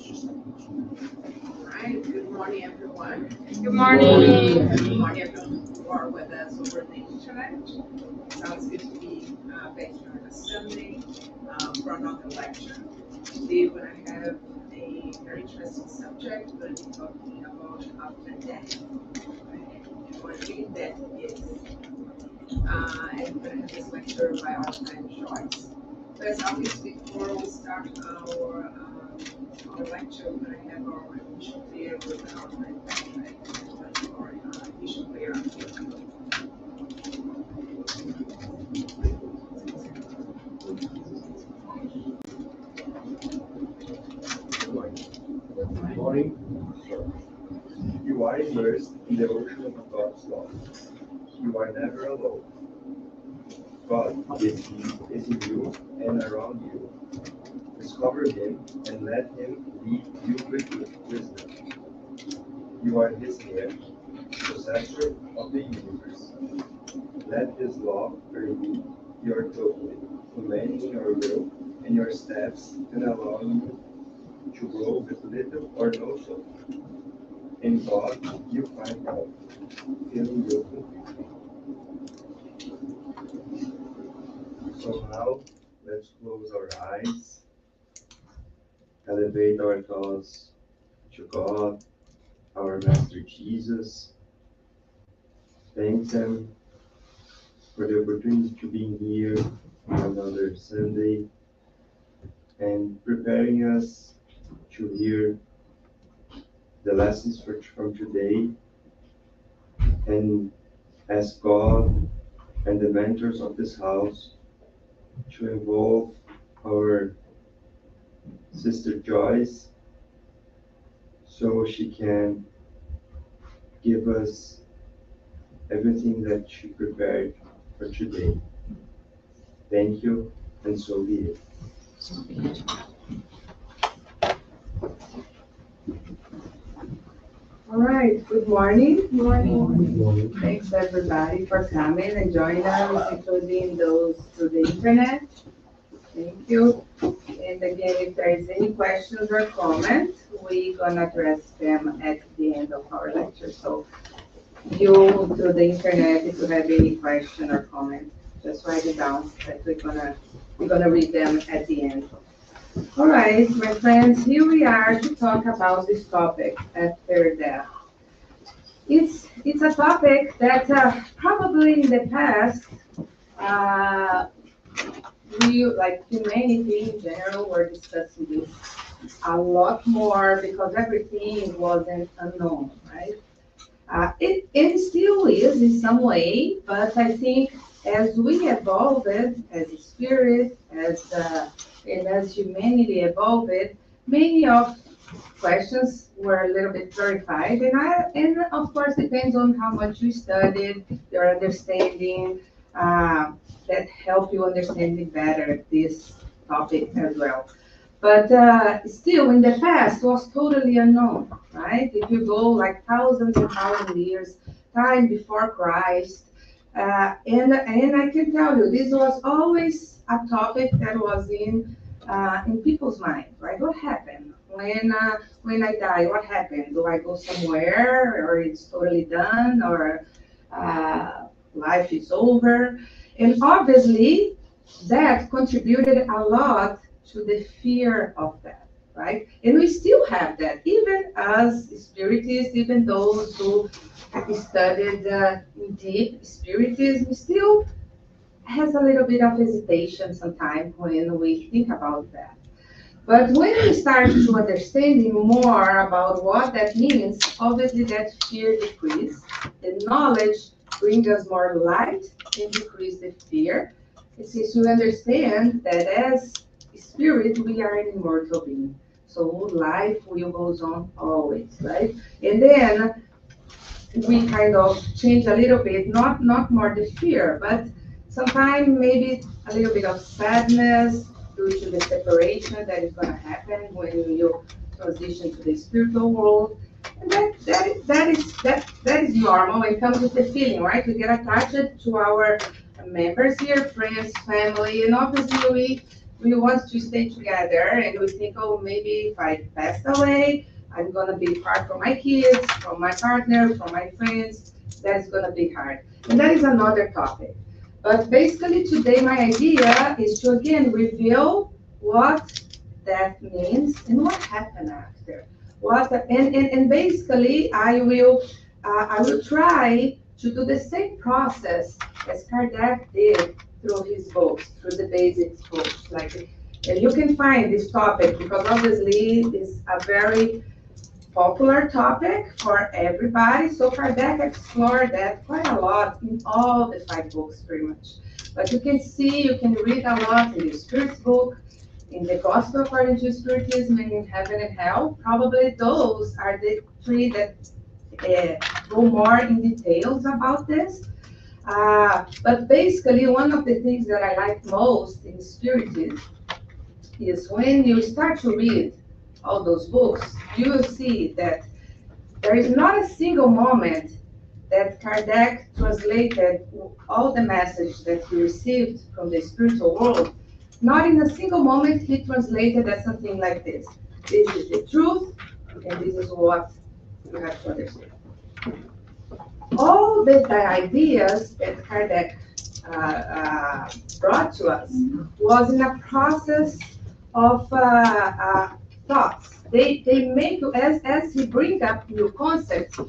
Right. Good morning, everyone. Good morning. Good morning, everyone who are with us over the internet. Sounds good to be back here on a Sunday for another lecture. Today, we're going to have a very interesting subject. We're going to be talking about after death, right? And what really death is. And we're going to have this lecture by our friend Joyce. But as always, before we start our lecture, we're going to have our initial prayer with our friend Patrick. Our initial prayer on here. Good morning. You are immersed in the ocean of God's love. You are never alone. God is in you and around you. Discover Him and let Him lead you with wisdom. You are His heir, possessor of the universe. Let His love permeate your totally, commanding your will and your steps and allowing you to grow with little or no soul. In God, you find help, filling you completely. So now, let's close our eyes, elevate our thoughts to God, our Master Jesus. Thank Him for the opportunity to be here on another Sunday and preparing us to hear the lessons from today and ask God and the mentors of this house to involve our sister Joyce so she can give us everything that she prepared for today. Thank you, and so be it. All right, good morning. Good morning. Thanks everybody for coming and joining us, including those through the internet. Thank you. And again, if there is any questions or comments, we're gonna address them at the end of our lecture. So you through the internet, if you have any question or comment, just write it down. That we're gonna read them at the end. All right, my friends, here we are to talk about this topic after death. It's a topic that probably in the past, uh, we, like humanity in general, were discussing this a lot more because everything wasn't unknown, right? It still is in some way, but I think as we evolved as a spirit, and as humanity evolved, many of questions were a little bit clarified, and of course depends on how much you studied, your understanding, that help you understanding better this topic as well. But still, in the past, was totally unknown, right? If you go like thousands and thousands of years, time before Christ, and I can tell you, this was always a topic that was in people's mind, right? What happened when I die? What happened? Do I go somewhere, or it's totally done, or life is over? And obviously, that contributed a lot to the fear of that, right? And we still have that, even as spiritists, even those who studied deep spiritism, still has a little bit of hesitation sometimes when we think about that. But when we start to understanding more about what that means, obviously that fear decrease. The knowledge brings us more light and decrease the fear. Since we understand that as spirit, we are an immortal being. So life will goes on always, right? And then we kind of change a little bit, not more the fear, but sometimes maybe a little bit of sadness due to the separation that is going to happen when you transition to the spiritual world. And that is normal. It comes with the feeling, right? We get attached to our members here, friends, family, and obviously we want to stay together, and we think, oh, maybe if I pass away, I'm gonna be apart from my kids, from my partner, from my friends. That's gonna be hard. And that is another topic. But basically today my idea is to again reveal what that means and what happened after. And basically I will try to do the same process as Kardec did through his books, through the basics books. Like, and you can find this topic because obviously it's a very popular topic for everybody. So Kardec explored that quite a lot in all the five books, pretty much. But you can see, you can read a lot in the Spirit's book, in the Gospel according to Spiritism, and in Heaven and Hell. Probably those are the three that go more in details about this. But basically, one of the things that I like most in Spiritism is when you start to read all those books, you will see that there is not a single moment that Kardec translated all the message that he received from the spiritual world. Not in a single moment he translated as something like this. This is the truth, and this is what you have to understand. All the ideas that Kardec brought to us was in a process of thoughts. They make you, as he bring up new concepts,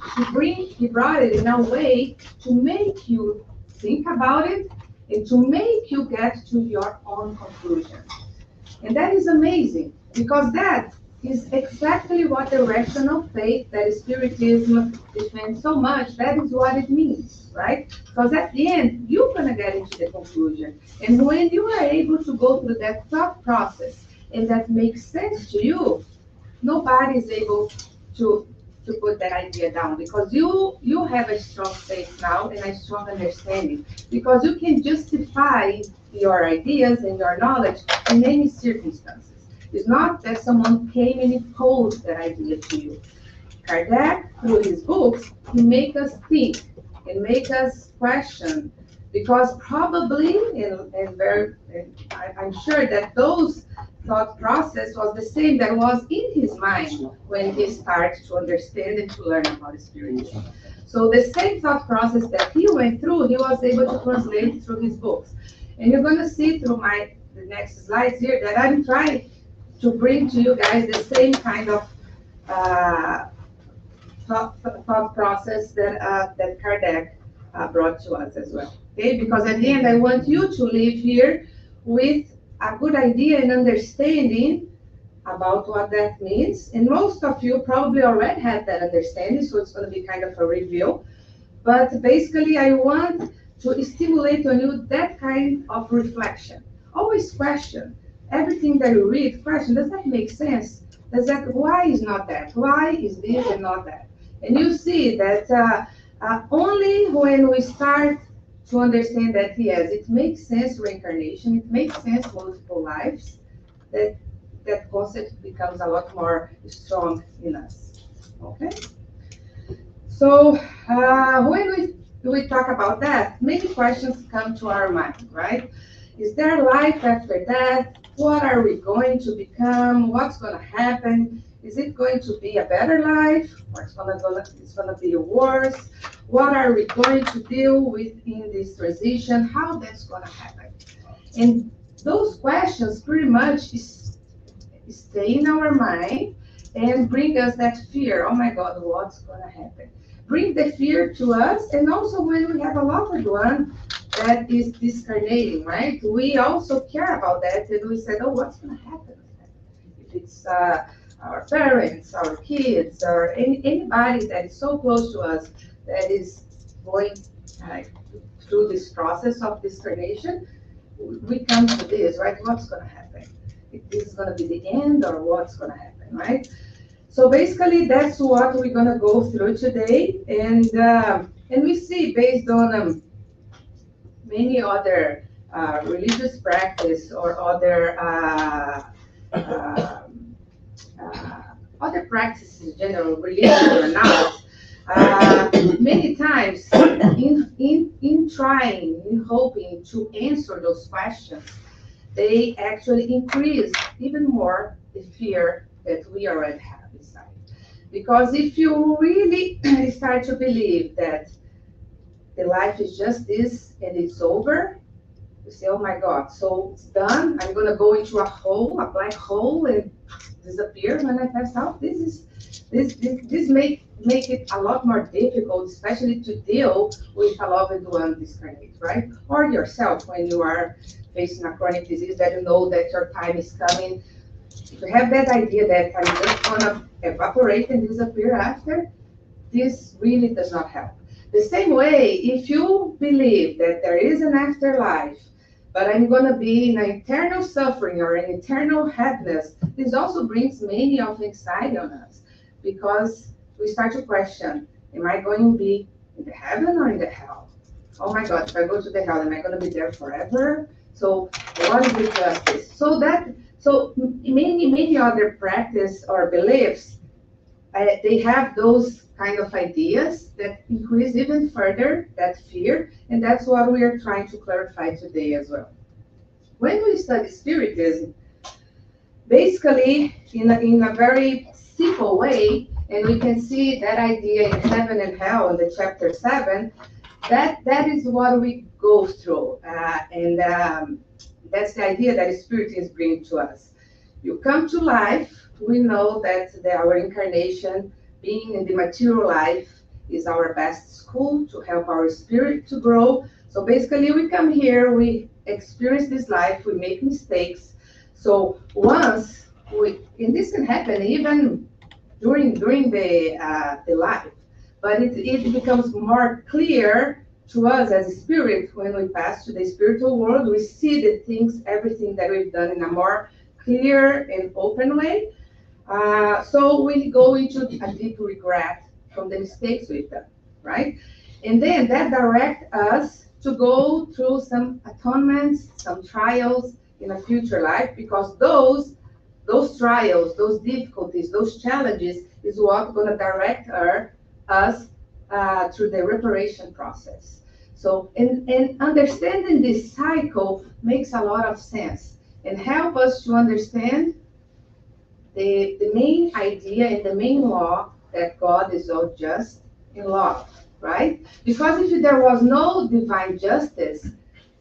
he brought it in a way to make you think about it and to make you get to your own conclusion. And that is amazing because that is exactly what the rational faith that Spiritism defends so much, that is what it means, right? Because at the end, you're gonna get into the conclusion. And when you are able to go through that thought process and that makes sense to you, nobody is able to put that idea down because you have a strong faith now and a strong understanding because you can justify your ideas and your knowledge in any circumstances. It's not that someone came and imposed that idea to you. Kardec, through his books, he make us think and make us question because probably, I'm sure that those thought process was the same that was in his mind when he started to understand and to learn about spiritism. So the same thought process that he went through, he was able to translate through his books. And you're going to see through the next slides here that I'm trying to bring to you guys the same kind of thought process that Kardec brought to us as well. Okay, because at the end, I want you to leave here with a good idea and understanding about what that means. And most of you probably already have that understanding, so it's going to be kind of a review. But basically, I want to stimulate on you that kind of reflection. Always question. Everything that you read, question, does that make sense? Why is not that? Why is this and not that? And you see that only when we start to understand that, yes, it makes sense reincarnation, it makes sense multiple lives, that concept becomes a lot more strong in us, okay? So when we talk about that, many questions come to our mind, right? Is there life after death? What are we going to become? What's going to happen? Is it going to be a better life, or it's going to be worse? What are we going to deal with in this transition? How that's going to happen? And those questions pretty much stay in our mind and bring us that fear. Oh my God, what's going to happen? Bring the fear to us, and also when we have a loved one that is discarnating, right? We also care about that, and we said, oh, what's going to happen? If it's our parents, our kids, or anybody that is so close to us that is going through this process of discarnation, we come to this, right? What's going to happen? If this is going to be the end, or what's going to happen, right? So basically, that's what we're going to go through today, and we see based on many other religious practice or other practices in general, religious or not, many times in trying, in hoping to answer those questions, they actually increase even more the fear that we already have inside. Because if you really start to believe that the life is just this and it's over, you say, oh my God, so it's done. I'm gonna go into a hole, a black hole, and disappear when I pass out. This make it a lot more difficult, especially to deal with a loved one discarnate, right? Or yourself when you are facing a chronic disease that you know that your time is coming. If you have that idea that I'm just gonna evaporate and disappear after, this really does not help. The same way, if you believe that there is an afterlife, but I'm going to be in an eternal suffering or an eternal happiness, this also brings many of anxiety on us because we start to question, am I going to be in the heaven or in the hell? Oh my God, if I go to the hell, am I going to be there forever? So what is the justice? So many other practice or beliefs, they have those kind of ideas that increase even further that fear, and that's what we are trying to clarify today as well. When we study Spiritism, basically in a very simple way, and we can see that idea in Heaven and Hell in the chapter 7, that is what we go through, and that's the idea that Spiritism brings to us. You come to life, we know that our incarnation, being in the material life, is our best school to help our spirit to grow. So basically, we come here, we experience this life, we make mistakes. So once and this can happen even during the life, but it becomes more clear to us as a spirit when we pass to the spiritual world. We see the things, everything that we've done in a more clear and open way. So we go into a deep regret from the mistakes we've done, right? And then that directs us to go through some atonements, some trials in a future life, because those trials, those difficulties, those challenges is what's going to direct us through the reparation process. So, and understanding this cycle makes a lot of sense and help us to understand the main idea and the main law that God is all just in love, right? Because if there was no divine justice,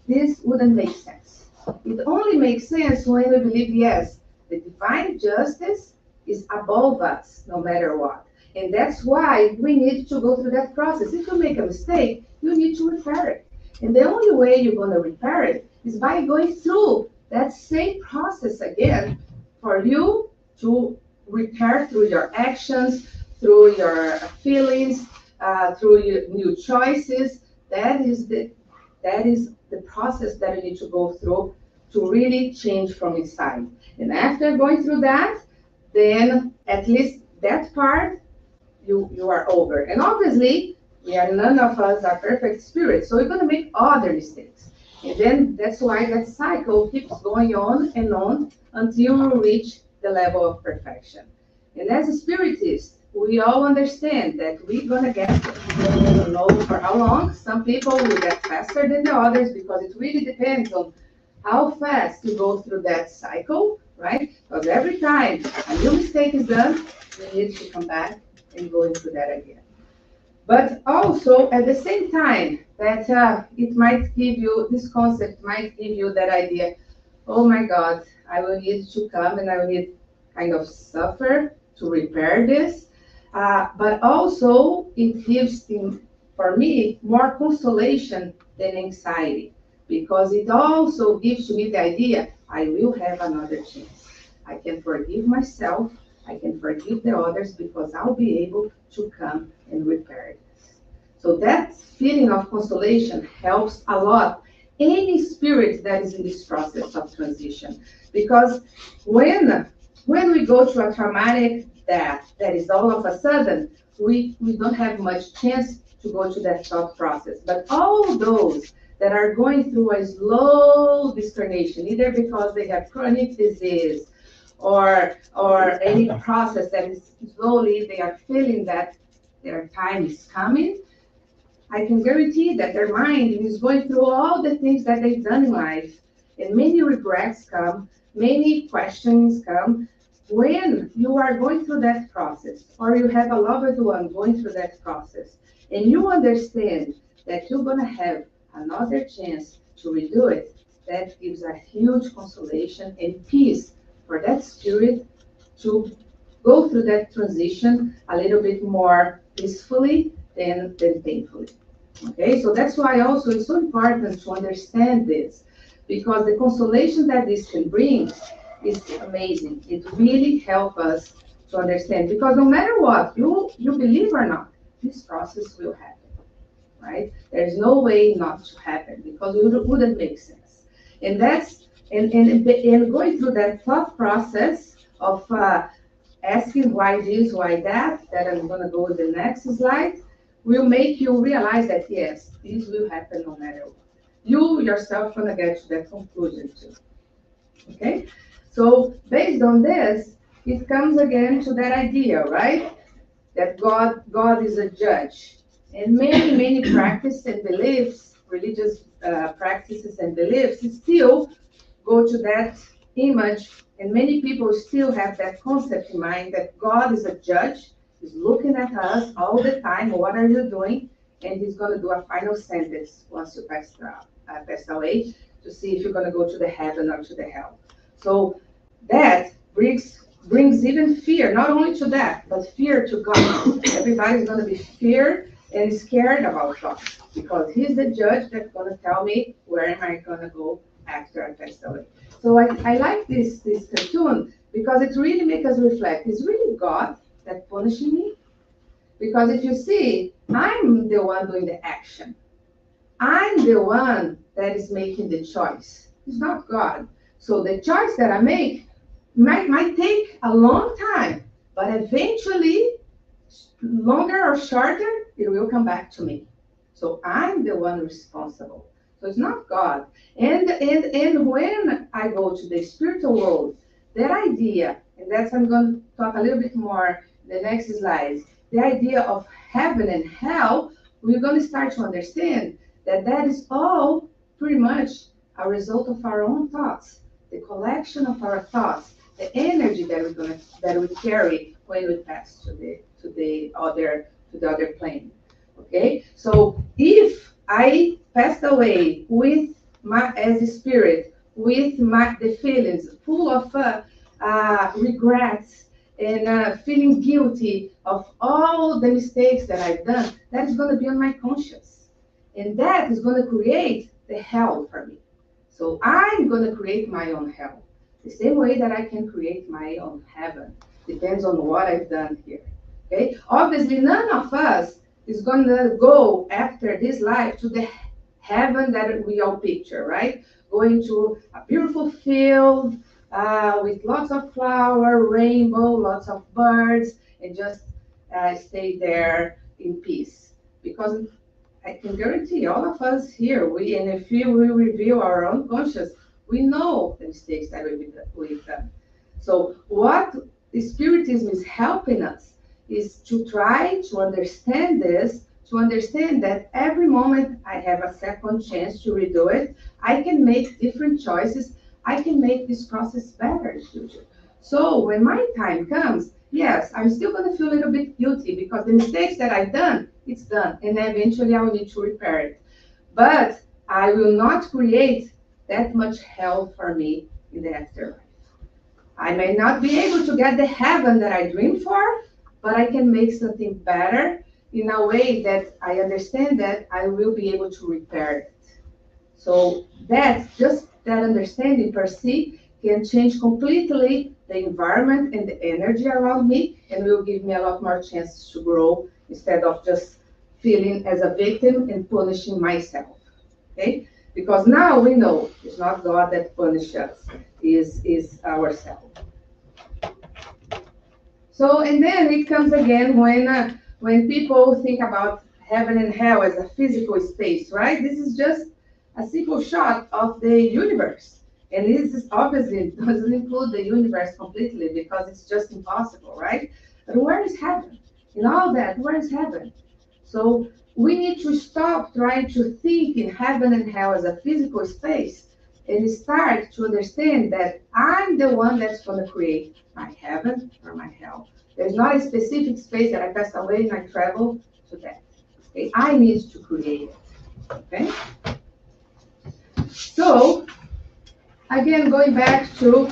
this wouldn't make sense. It only makes sense when we believe, yes, the divine justice is above us, no matter what. And that's why we need to go through that process. If you make a mistake, you need to repair it. And the only way you're going to repair it is by going through that same process again for you to repair through your actions, through your feelings, through your new choices. That is the process that you need to go through to really change from inside. And after going through that, then at least that part you are over. And obviously, none of us are perfect spirits, so we're going to make other mistakes. And then that's why that cycle keeps going on and on until we reach the level of perfection. And as a spiritist, we all understand that we're going to get there. We don't know for how long. Some people will get faster than the others because it really depends on how fast you go through that cycle, right? Because every time a new mistake is done, we need to come back and go into that again. But also, at the same time, that it might give you, this concept might give you that idea, oh my God, I will need to come and I will need kind of suffer to repair this. But also, it gives him, for me, more consolation than anxiety, because it also gives to me the idea, I will have another chance. I can forgive myself, I can forgive the others, because I'll be able to come and repair this. So that feeling of consolation helps a lot any spirit that is in this process of transition. Because when we go through a traumatic death, that is all of a sudden, we don't have much chance to go to that thought process. But all those that are going through a slow discarnation, either because they have chronic disease or any process that is slowly, they are feeling that their time is coming, I can guarantee that their mind is going through all the things that they've done in life. And many regrets come, many questions come when you are going through that process, or you have a loved one going through that process, and you understand that you're going to have another chance to redo it. That gives a huge consolation and peace for that spirit to go through that transition a little bit more peacefully than painfully. Okay, so that's why also it's so important to understand this, because the consolation that this can bring is amazing. It really helps us to understand, because no matter what, you believe or not, this process will happen, right? There's no way not to happen, because it wouldn't make sense. And that's and going through that thought process of asking why this, why that I'm gonna go with the next slide, will make you realize that yes, this will happen no matter what. You yourself gonna get to that conclusion too. Okay? So based on this, it comes again to that idea, right? That God is a judge. And many practices and beliefs, religious practices and beliefs, still go to that image, and many people still have that concept in mind that God is a judge, he's looking at us all the time, what are you doing? And he's going to do a final sentence once you pass away to see if you're going to go to the heaven or to the hell. So that brings even fear, not only to that, but fear to God. Everybody's going to be feared and scared about God, because he's the judge that's going to tell me where am I going to go after I pass away. So I like this cartoon because it really makes us reflect. Is really God that punishing me? Because if you see, I'm the one doing the action. I'm the one that is making the choice. It's not God. So the choice that I make might take a long time, but eventually, longer or shorter, it will come back to me. So I'm the one responsible. So it's not God. And when I go to the spiritual world, that idea, and that's I'm going to talk a little bit more in the next slides, the idea of heaven and hell, we're going to start to understand that that is all pretty much a result of our own thoughts, the collection of our thoughts, the energy that we carry when we pass to the other plane. Okay, so if I passed away with as a spirit, with the feelings full of regrets and feeling guilty of all the mistakes that I've done, that is going to be on my conscience, and that is going to create the hell for me. So I'm going to create my own hell, the same way that I can create my own heaven. Depends on what I've done here. Okay, obviously none of us is going to go after this life to the heaven that we all picture, right? Going to a beautiful field with lots of flower, rainbow, lots of birds, and just stay there in peace. Because I can guarantee all of us here, and if we review our own conscience, we know the mistakes that we've done. So what the Spiritism is helping us is to try to understand this, to understand that every moment I have a second chance to redo it, I can make different choices. I can make this process better in the future. So when my time comes, yes, I'm still going to feel a little bit guilty because the mistakes that I've done, it's done. And eventually I will need to repair it. But I will not create that much hell for me in the afterlife. I may not be able to get the heaven that I dreamed for, but I can make something better in a way that I understand that I will be able to repair it. So that's just that understanding per se can change completely the environment and the energy around me, and will give me a lot more chances to grow instead of just feeling as a victim and punishing myself. Okay? Because now we know it's not God that punishes us, is ourselves. So, and then it comes again when people think about heaven and hell as a physical space, right? This is just a simple shot of the universe. And this is obviously doesn't include the universe completely because it's just impossible, right? But where is heaven? In all that, where is heaven? So we need to stop trying to think in heaven and hell as a physical space, and start to understand that I'm the one that's going to create my heaven or my hell. There's not a specific space that I pass away and I travel to that. Okay? I need to create it. Okay? So, again, going back to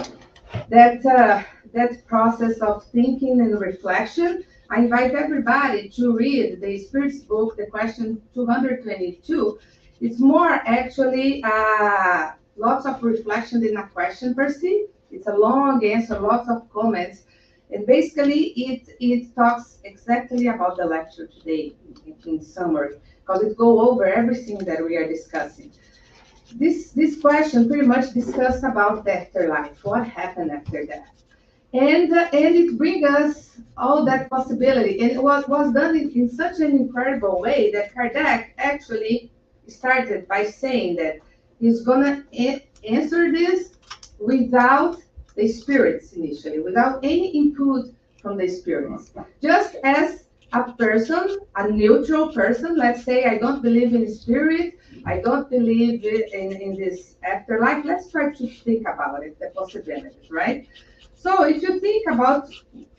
that process of thinking and reflection, I invite everybody to read the Spirit's book, the question 222. It's more actually lots of reflection than a question per se. It's a long answer, lots of comments. And basically, it talks exactly about the lecture today in summary, because it goes over everything that we are discussing. This question pretty much discuss about the afterlife, what happened after death. And it brings us all that possibility. And what was done in such an incredible way that Kardec actually started by saying that he's going to answer this without the spirits initially, without any input from the spirits. Just as a person, a neutral person, let's say I don't believe in spirit, I don't believe in this afterlife. Let's try to think about it, the possibilities, right? So if you think about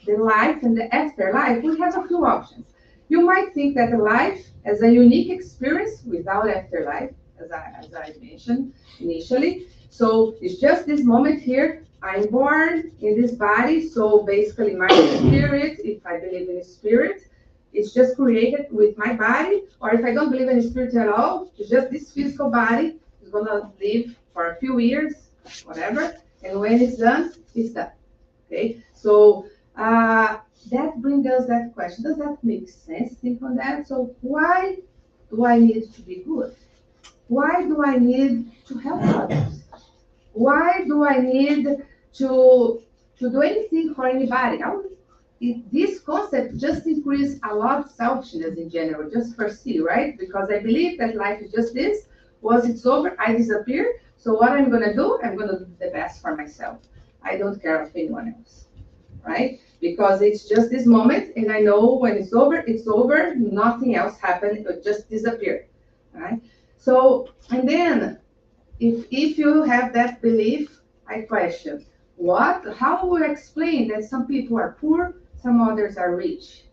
the life and the afterlife, we have a few options. You might think that the life as a unique experience without afterlife, as I mentioned initially. So it's just this moment here. I'm born in this body. So basically my spirit, if I believe in spirit, it's just created with my body. Or if I don't believe in spirit at all, it's just this physical body is going to live for a few years, whatever. And when it's done, it's done. Okay, so that brings us that question. Does that make sense? Think on that. So why do I need to be good? Why do I need to help others? Why do I need to do anything for anybody? This concept just increases a lot of selfishness in general, just for see, right? Because I believe that life is just this. Once it's over, I disappear. So what I'm going to do, I'm going to do the best for myself. I don't care of anyone else, right? Because it's just this moment, and I know when it's over, nothing else happened, it just disappeared, right? So, and then, if you have that belief, I question, how will you explain that some people are poor, some others are rich?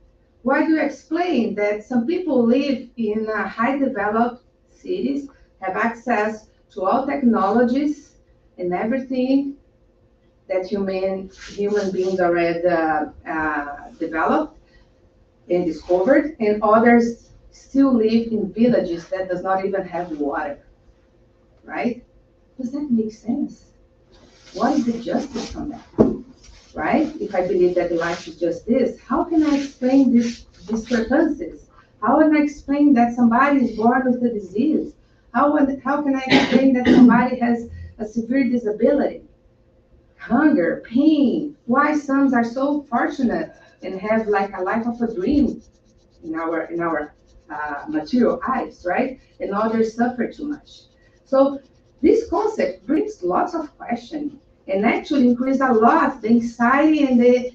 Why do you explain that some people live in high developed cities, have access to all technologies and everything, that human beings already developed and discovered, and others still live in villages that does not even have water, right? Does that make sense? What is the justice on that, right? If I believe that life is just this, how can I explain these discrepancies? How can I explain that somebody is born with a disease? How can I explain that somebody has a severe disability? Hunger, pain, why some are so fortunate and have like a life of a dream in our material eyes, right? And others suffer too much. So this concept brings lots of questions and actually increase a lot the anxiety and the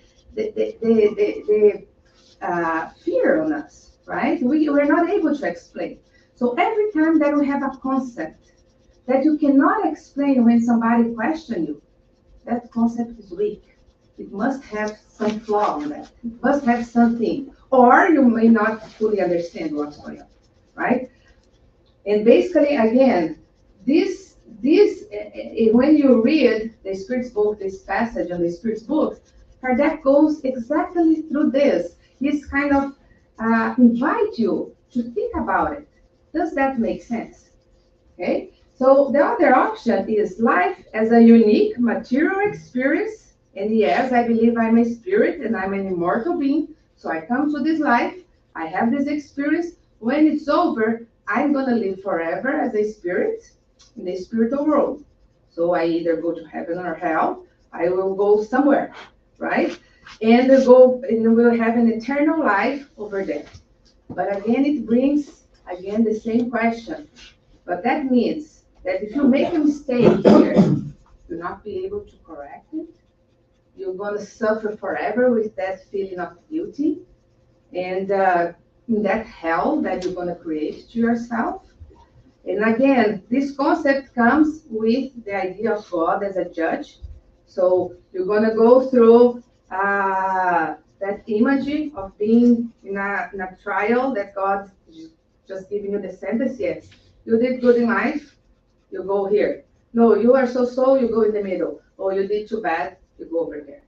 fear on us, right? We're not able to explain. So every time that we have a concept that you cannot explain when somebody questions you, that concept is weak. It must have some flaw in that. It must have something. Or you may not fully understand what's going on, right? And basically, again, this when you read the Spirit's book, this passage on the Spirit's book, Kardec goes exactly through this. He's kind of invite you to think about it. Does that make sense? Okay. So the other option is life as a unique material experience. And yes, I believe I'm a spirit and I'm an immortal being. So I come to this life, I have this experience. When it's over, I'm going to live forever as a spirit in the spiritual world. So I either go to heaven or hell. I will go somewhere, right? And we'll have an eternal life over there. But again, it brings, again, the same question. But that means that if you make a mistake here, you'll not be able to correct it. You're going to suffer forever with that feeling of guilty. And in that hell that you're going to create to yourself. And again, this concept comes with the idea of God as a judge. So you're going to go through that image of being in a trial that God is just giving you the sentence. Yes, you did good in life, you go here. No, you are so, you go in the middle. Or you did too bad, you go over there.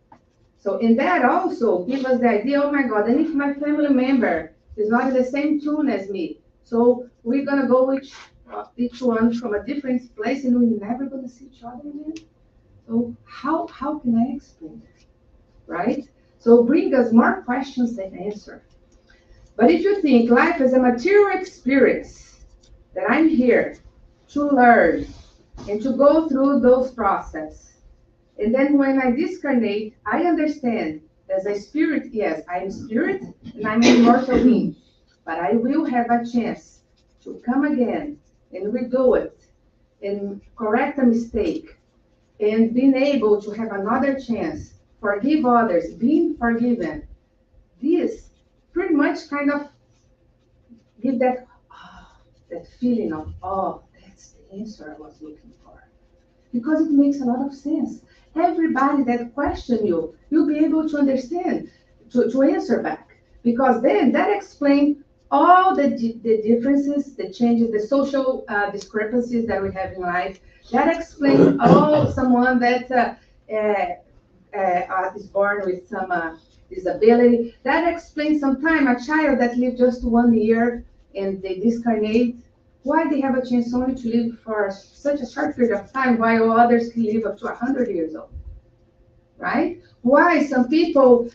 So in that also give us the idea, oh my God, and if my family member is not in the same tune as me, so we're gonna go each one from a different place and we're never gonna see each other again. So how can I explain that, right? So bring us more questions than answer. But if you think life is a material experience, that I'm here to learn and to go through those processes, and then when I discarnate, I understand as a spirit, yes, I am spirit and I'm an immortal being, but I will have a chance to come again and redo it and correct a mistake and being able to have another chance, forgive others, being forgiven. This pretty much kind of give that, that feeling of, oh, that's the answer I was looking for. Because it makes a lot of sense. Everybody that question you, you'll be able to understand, to answer back. Because then that explains all the differences, the changes, the social discrepancies that we have in life. That explains all someone that is born with some disability. That explains sometimes a child that lived just 1 year and they discarnate. Why they have a chance only to live for such a short period of time while others can live up to 100 years old, right? Why some people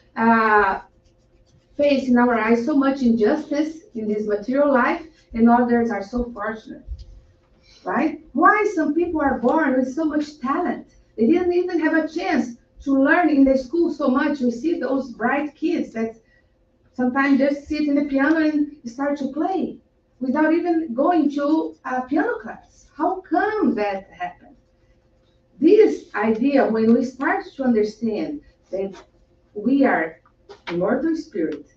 face in our eyes so much injustice in this material life and others are so fortunate, right? Why some people are born with so much talent? They didn't even have a chance to learn in the school so much. We see those bright kids that sometimes just sit in the piano and start to play without even going to a piano class. How come that happened? This idea, when we start to understand that we are immortal spirit,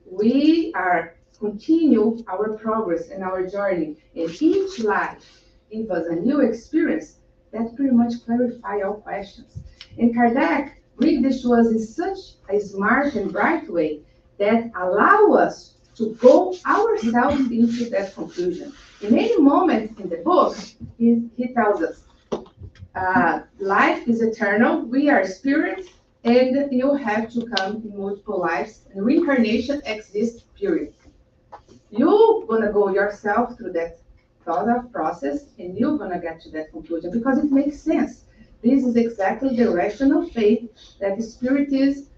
we are continue our progress and our journey, and each life gives us a new experience, that pretty much clarify all questions. And Kardec bring this to us in such a smart and bright way that allow us to go ourselves into that conclusion. In any moment in the book, he tells us, life is eternal, we are spirit, and you have to come in multiple lives, and reincarnation exists, period. You're gonna go yourself through that thought of process, and you're gonna get to that conclusion because it makes sense. This is exactly the rational faith that the Spiritists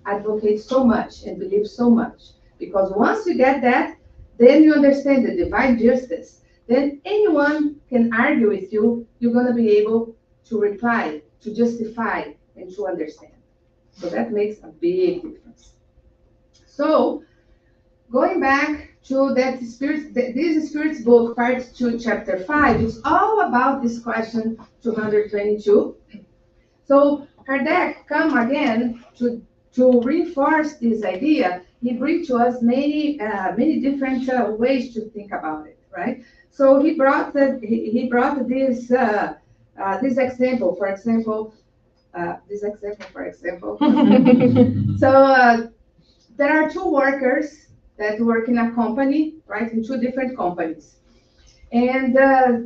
advocate so much and believe so much. Because once you get that, then you understand the divine justice. Then anyone can argue with you, you're gonna be able to reply, to justify, and to understand. So that makes a big difference. So going back to that spirit, this Spirit's book, part 2, chapter 5, it's all about this question 222. So Kardec come again to reinforce this idea. He brings to us many different ways to think about it, right? So he brought this this example, for example. So there are two workers that work in a company, right, in two different companies. And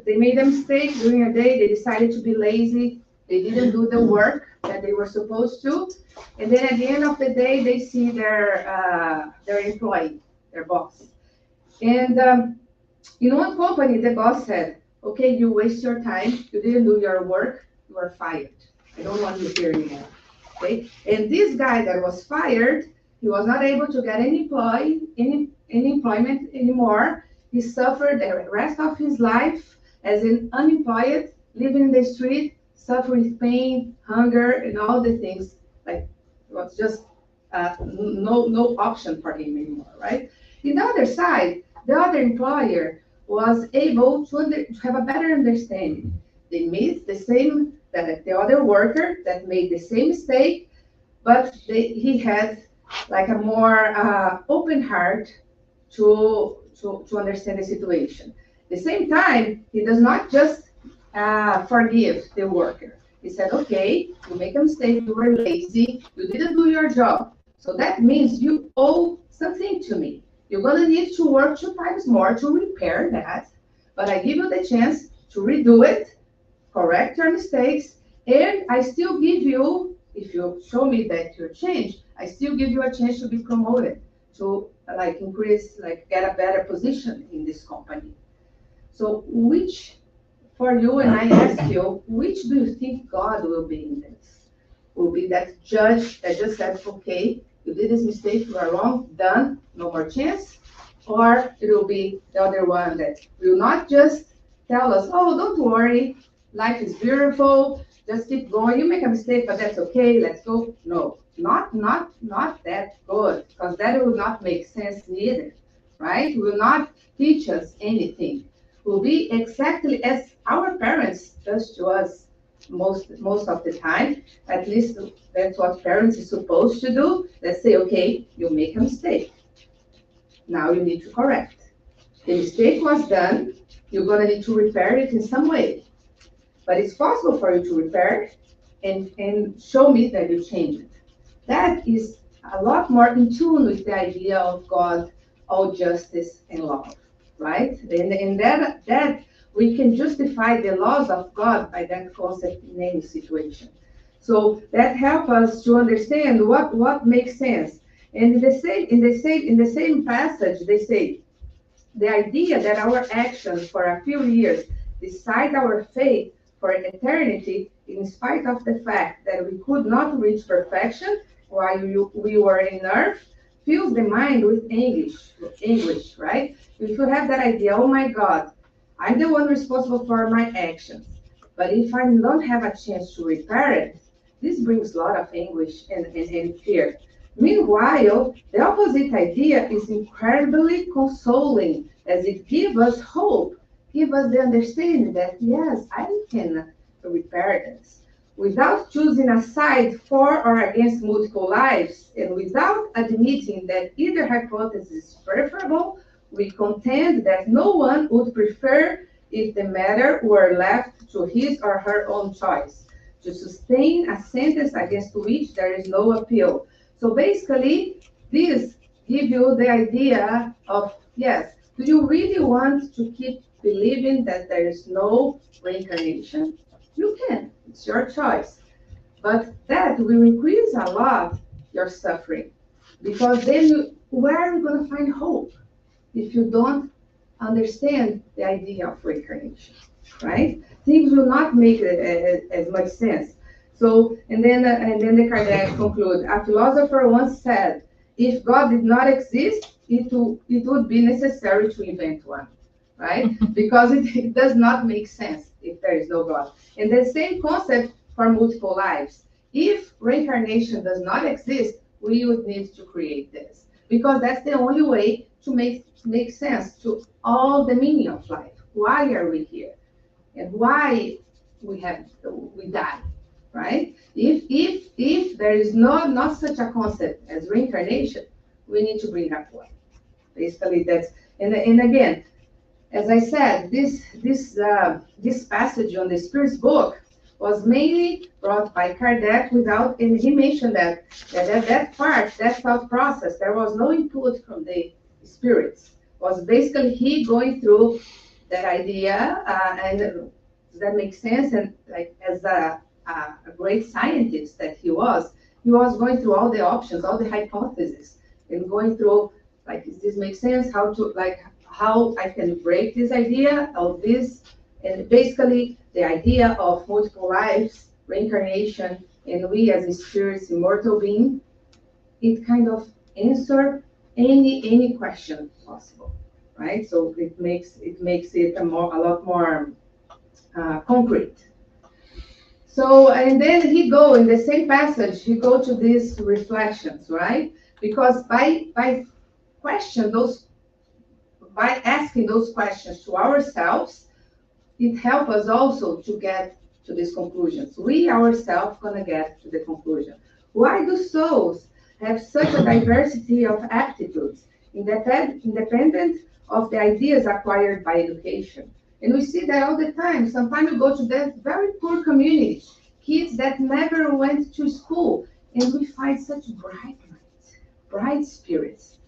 they made a mistake during a day. They decided to be lazy. They didn't do the work that they were supposed to. And then at the end of the day, they see their employee, their boss. And in one company, the boss said, okay, you waste your time. You didn't do your work. You are fired. I don't want you here anymore. Okay? And this guy that was fired, he was not able to get any employment anymore. He suffered the rest of his life as an unemployed, living in the street, suffering pain, hunger, and all the things. Like, it was just no option for him anymore, right? In the other side, the other employer was able to have a better understanding. They made the same, that the other worker that made the same mistake, but he had like a more open heart to understand the situation. the same time, he does not just forgive the worker. He said, okay, you make a mistake, you were lazy, you didn't do your job. So that means you owe something to me. You're gonna need to work 2 times more to repair that, but I give you the chance to redo it, correct your mistakes, and I still give you, if you show me that you're changed, I still give you a chance to be promoted, to like increase, like get a better position in this company. So which, for you, and I ask you, which do you think God will be in this? Will be that judge that just said, okay, you did this mistake, you are wrong, done, no more chance? Or it will be the other one that will not just tell us, oh, don't worry, life is beautiful, just keep going, you make a mistake, but that's okay, let's go. No, not that good, because that will not make sense neither, right? Will not teach us anything. Will be exactly as our parents does to us most of the time. At least that's what parents are supposed to do. Let's say, okay, you make a mistake. Now you need to correct. The mistake was done. You're gonna need to repair it in some way. But it's possible for you to repair and show me that you changed it. That is a lot more in tune with the idea of God, all justice and love, right? And that we can justify the laws of God by that concept in any situation. So that helps us to understand what makes sense. And in the same passage, they say the idea that our actions for a few years decide our fate for eternity, in spite of the fact that we could not reach perfection while we were in earth, fills the mind with anguish, right? If you have that idea, oh my God, I'm the one responsible for my actions, but if I don't have a chance to repair it, this brings a lot of anguish and fear. Meanwhile, the opposite idea is incredibly consoling, as it gives us hope, gives us the understanding that yes, I can repair this. Without choosing a side for or against multiple lives, and without admitting that either hypothesis is preferable, we contend that no one would prefer if the matter were left to his or her own choice, to sustain a sentence against which there is no appeal. So basically, this gives you the idea of, yes, do you really want to keep believing that there is no reincarnation? You can, it's your choice. But that will increase a lot your suffering, because then where are you going to find hope if you don't understand the idea of reincarnation, right? Things will not make as much sense. So, and then the Kardec conclude, a philosopher once said, if God did not exist, it would be necessary to invent one, right? Because it does not make sense if there is no God. And the same concept for multiple lives. If reincarnation does not exist, we would need to create this, because that's the only way to make sense to all the meaning of life. Why are we here? And why we die, right? If there is not such a concept as reincarnation, we need to bring up one. Basically, that's and again, as I said, this passage on the Spirit's book was mainly brought by Kardec without, and he mentioned that thought process, there was no input from the spirits. It was basically he going through that idea, and does that make sense? And like as a great scientist that he was going through all the options, all the hypotheses, and going through like, does this make sense? How I can break this idea of this, and basically the idea of multiple lives, reincarnation, and we as spirits, immortal being, it kind of answer any question possible, right? So it makes it a lot more concrete. So, and then he go in the same passage, he go to these reflections, right? Because by asking those questions to ourselves, it helps us also to get to these conclusions. We ourselves gonna get to the conclusion. Why do souls have such a diversity of aptitudes, independent of the ideas acquired by education. And we see that all the time. Sometimes you go to that very poor community, kids that never went to school, and we find such bright minds, bright spirits.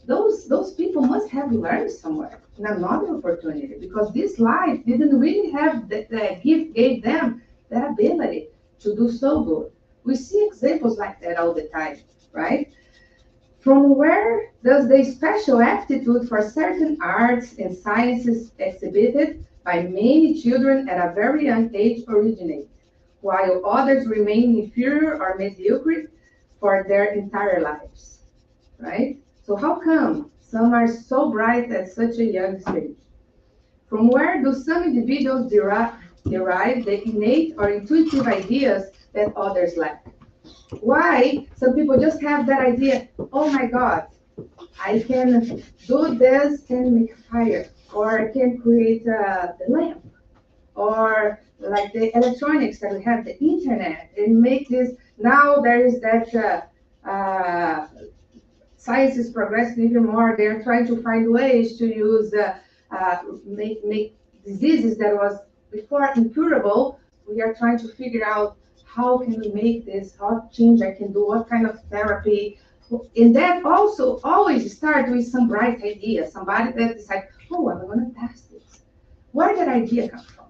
Those people must have learned somewhere in another opportunity because this life didn't really have the gift gave them that ability to do so good. We see examples like that all the time, right? From where does the special aptitude for certain arts and sciences exhibited by many children at a very young age originate, while others remain inferior or mediocre for their entire lives, right? So how come some are so bright at such a young stage? From where do some individuals derive the innate or intuitive ideas that others lack? Why some people just have that idea, oh my God, I can do this and make fire, or I can create the lamp, or like the electronics that we have, the internet, and make this. Now there is that science is progressing even more. They're trying to find ways to use make diseases that was before incurable. We are trying to figure out how can we make this, what change I can do, what kind of therapy. And that also always starts with some bright idea, somebody that is like, oh, I'm going to test this. Where did that idea come from?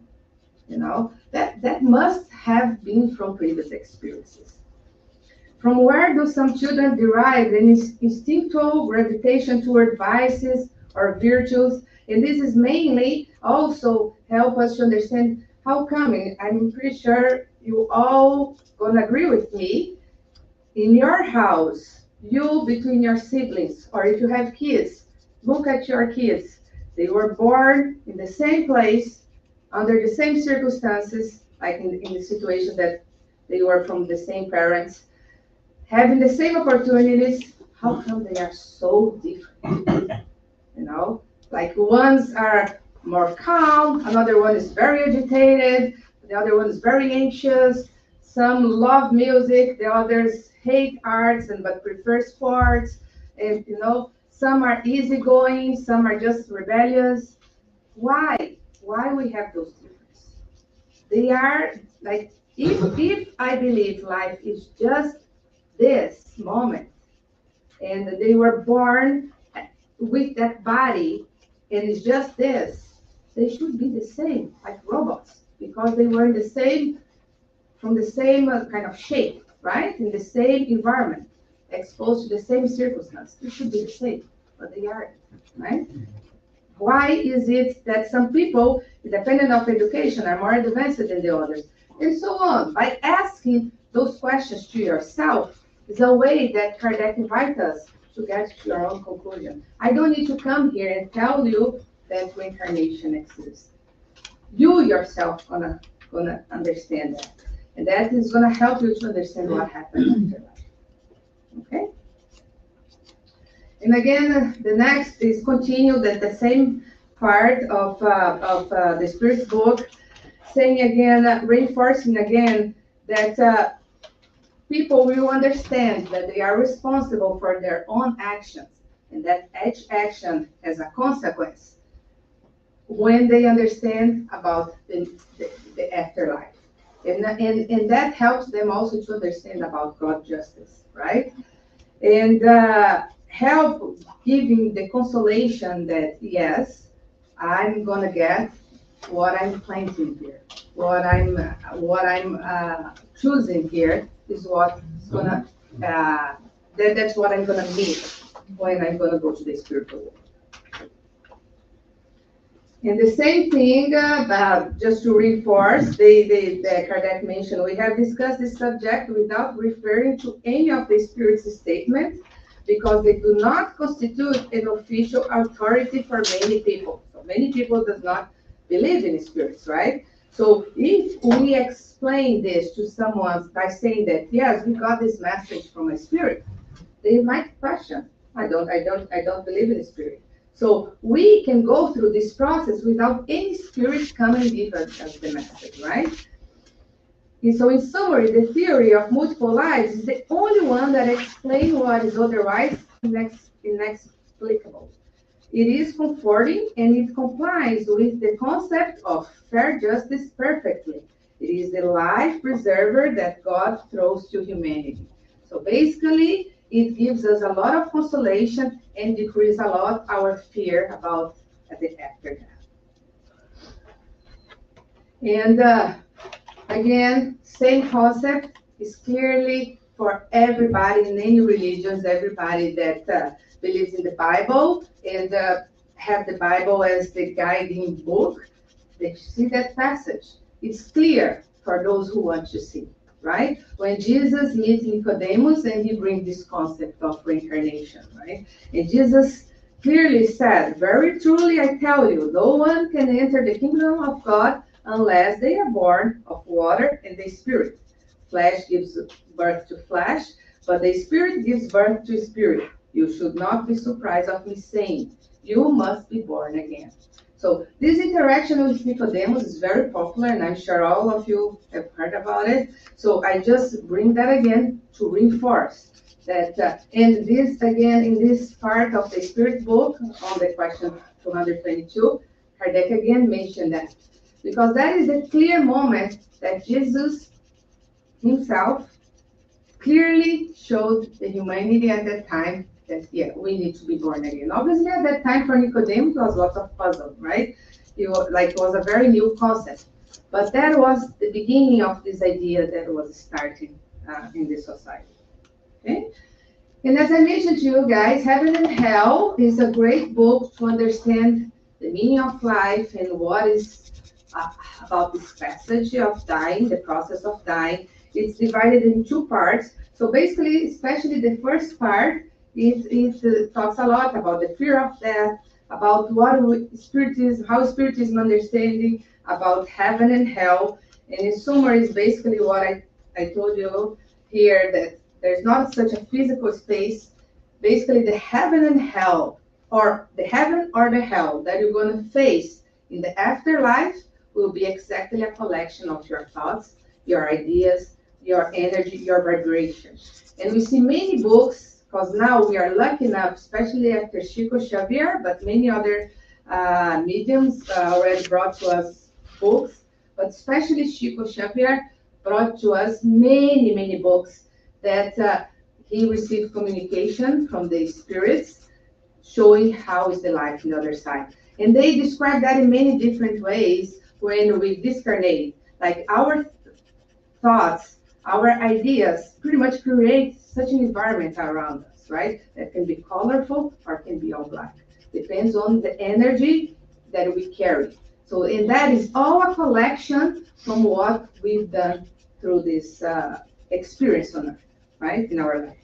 You know, that must have been from previous experiences. From where do some children derive an instinctual gravitation toward vices or virtues? And this is mainly also help us to understand how coming. I'm pretty sure you all gonna agree with me. In your house, you between your siblings, or if you have kids, look at your kids. They were born in the same place, under the same circumstances, like in the situation that they were from the same parents, having the same opportunities. How come they are so different? You know, like ones are more calm, another one is very agitated, the other one is very anxious. Some love music, the others hate arts and but prefer sports. And you know, some are easygoing, some are just rebellious. Why? Why we have those differences? They are like if I believe life is just this moment, and they were born with that body, and it's just this, they should be the same, like robots, because they were in the same, from the same kind of shape, right? In the same environment, exposed to the same circumstance. They should be the same, but they aren't, right? Why is it that some people, dependent of education, are more advanced than the others? And so on. By asking those questions to yourself is a way that Kardec invites us to get to your own conclusion. I don't need to come here and tell you that reincarnation exists. You yourself gonna understand that. And that is gonna help you to understand what happened after life. Okay? And again, the next is continued at the same part of the Spirit's book, saying again, reinforcing again that people will understand that they are responsible for their own actions and that each action has a consequence when they understand about the afterlife. And that helps them also to understand about God's justice, right? And help giving the consolation that, yes, I'm going to get what I'm planting here. What I'm choosing here is what's gonna that's what I'm gonna meet when I'm gonna go to the spiritual world. And the same thing, just to reinforce, the Kardec mentioned, we have discussed this subject without referring to any of the Spirit's statements because they do not constitute an official authority for many people. So many people does not believe in spirits, right? So if we explain this to someone by saying that, yes, we got this message from a spirit, they might question, I don't believe in a spirit. So we can go through this process without any spirit coming and give us the message, right? And so in summary, the theory of multiple lives is the only one that explains what is otherwise inexplicable. It is comforting and it complies with the concept of fair justice perfectly. It is the life preserver that God throws to humanity. So basically, it gives us a lot of consolation and decrease a lot our fear about the aftermath. And again, same concept is clearly for everybody in any religions, everybody that believes in the Bible and have the Bible as the guiding book. They see that passage. It's clear for those who want to see, right? When Jesus meets Nicodemus and he brings this concept of reincarnation, right? And Jesus clearly said, very truly I tell you, no one can enter the kingdom of God unless they are born of water and the Spirit. Flesh gives birth to flesh, but the Spirit gives birth to spirit. You should not be surprised of me saying, you must be born again. So this interaction with Nicodemus is very popular, and I'm sure all of you have heard about it. So I just bring that again to reinforce that. And this again in this part of the Spirit book on the question 222, Kardec again mentioned that because that is a clear moment that Jesus himself clearly showed the humanity at that time that, yeah, we need to be born again. Obviously, at that time for Nicodemus, it was lots of puzzle, right? It was a very new concept. But that was the beginning of this idea that was starting in the society. Okay? And as I mentioned to you guys, Heaven and Hell is a great book to understand the meaning of life and what is about this passage of dying, the process of dying. It's divided in two parts. So basically, especially the first part, it talks a lot about the fear of death, about Spiritism, how Spiritism understanding about heaven and hell. And in summary, is basically what I told you here, that there's not such a physical space. Basically, the heaven and hell, or the heaven or the hell that you're going to face in the afterlife will be exactly a collection of your thoughts, your ideas, your energy, your vibration. And we see many books, because now we are lucky enough, especially after Chico Xavier, but many other mediums already brought to us books, but especially Chico Xavier brought to us many, many books that he received communication from the spirits showing how is the life on the other side. And they describe that in many different ways when we discarnate. Like our thoughts, our ideas pretty much create such an environment around us, right? That can be colorful or can be all black. Depends on the energy that we carry. So, and that is all a collection from what we've done through this experience on Earth, right, in our life.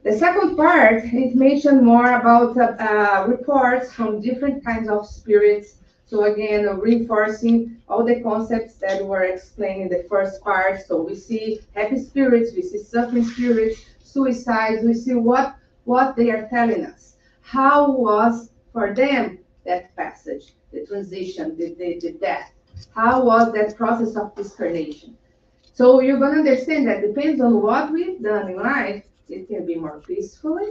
The second part, it mentioned more about reports from different kinds of spirits. So again, reinforcing all the concepts that were explained in the first part. So we see happy spirits, we see suffering spirits, suicides, we see what they are telling us. How was for them that passage, the transition, the death? How was that process of discarnation? So you're going to understand that depends on what we've done in life, it can be more peacefully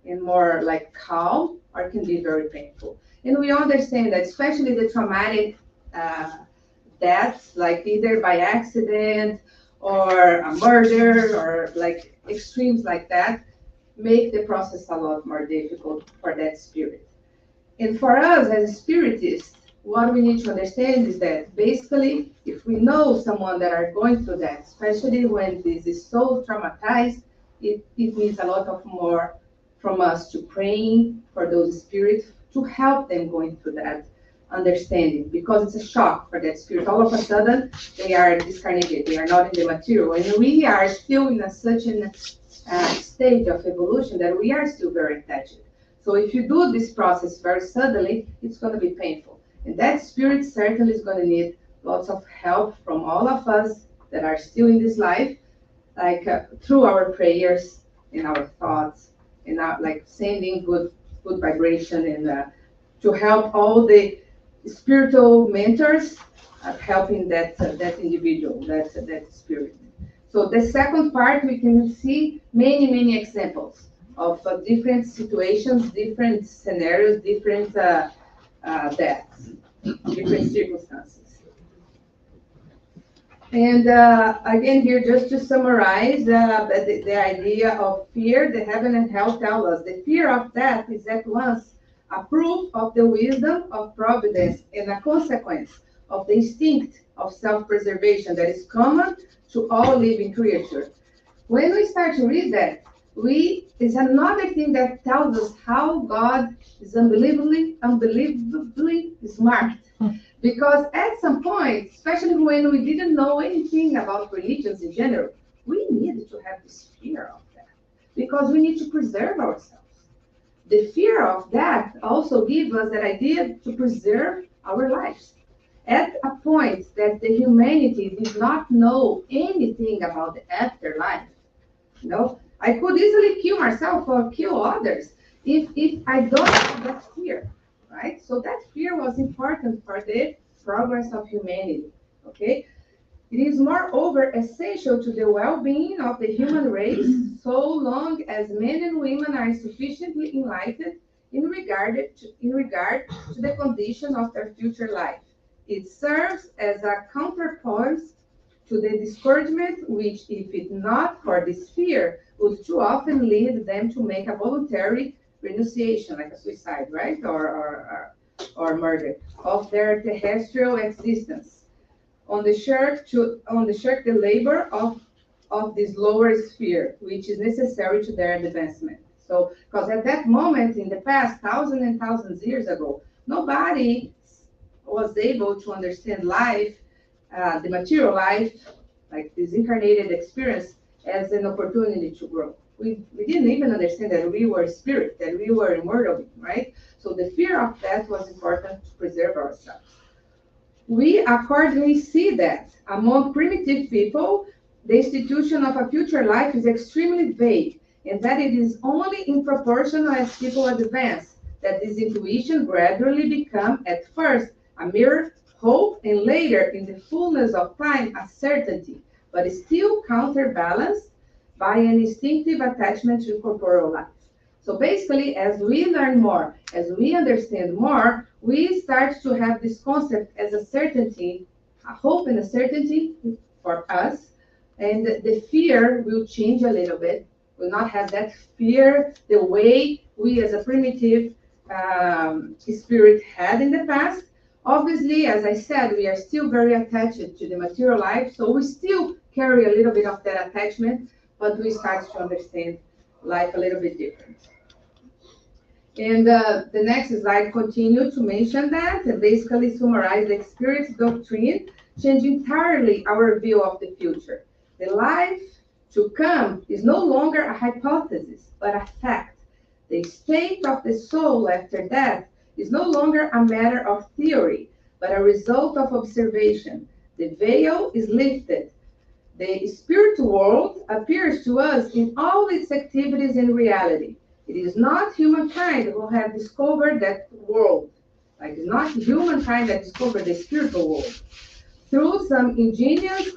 and more like calm, or it can be very painful. And we understand that especially the traumatic deaths, like either by accident or a murder or like extremes like that, make the process a lot more difficult for that spirit. And for us as spiritists, what we need to understand is that basically, if we know someone that are going through that, especially when this is so traumatized, it means a lot of more from us to praying for those spirits to help them going through that understanding, because it's a shock for that spirit. All of a sudden, they are discarnated, they are not in the material, and we are still in such a stage of evolution that we are still very attached. So if you do this process very suddenly, it's going to be painful. And that spirit certainly is going to need lots of help from all of us that are still in this life, like through our prayers and our thoughts, and like sending good vibration, and to help all the spiritual mentors helping that individual, that spirit. So the second part, we can see many examples of different situations, different scenarios, different deaths, different circumstances. And again, here, just to summarize the idea of fear, the heaven and hell tell us the fear of death is at once a proof of the wisdom of providence and a consequence of the instinct of self-preservation that is common to all living creatures. When we start to read that, is another thing that tells us how God is unbelievably smart. Because at some point, especially when we didn't know anything about religions in general, we needed to have this fear of that because we need to preserve ourselves. The fear of that also gives us that idea to preserve our lives. At a point that the humanity did not know anything about the afterlife, I could easily kill myself or kill others if I don't have that fear, right? So that fear was important for the progress of humanity, okay? It is moreover essential to the well-being of the human race so long as men and women are sufficiently enlightened in regard to the condition of their future life. It serves as a counterpoint to the discouragement which, if it not for this fear, would too often lead them to make a voluntary renunciation, like a suicide, right? Or murder of their terrestrial existence on the shirk the labor of this lower sphere, which is necessary to their advancement. So, because at that moment in the past, thousands and thousands of years ago, nobody was able to understand life, the material life, like this incarnated experience, as an opportunity to grow. We didn't even understand that we were spirit, that we were immortal, right? So the fear of death was important to preserve ourselves. We accordingly see that among primitive people, the institution of a future life is extremely vague, and that it is only in proportion as people advance that this intuition gradually becomes at first a mere hope and later, in the fullness of time, a certainty, but is still counterbalanced by an instinctive attachment to corporeal life. So basically, as we learn more, as we understand more, we start to have this concept as a certainty, a hope and a certainty for us, and the fear will change a little bit. We'll not have that fear the way we as a primitive spirit had in the past. Obviously, as I said, we are still very attached to the material life, so we still carry a little bit of that attachment, but we start to understand life a little bit different. And the next slide continue to mention that and basically summarize the Spiritist doctrine, change entirely our view of the future. The life to come is no longer a hypothesis, but a fact. The state of the soul after death is no longer a matter of theory, but a result of observation. The veil is lifted. The spirit world appears to us in all its activities and reality. It is not humankind who have discovered that world. Like, it's not humankind that discovered the spiritual world through some ingenious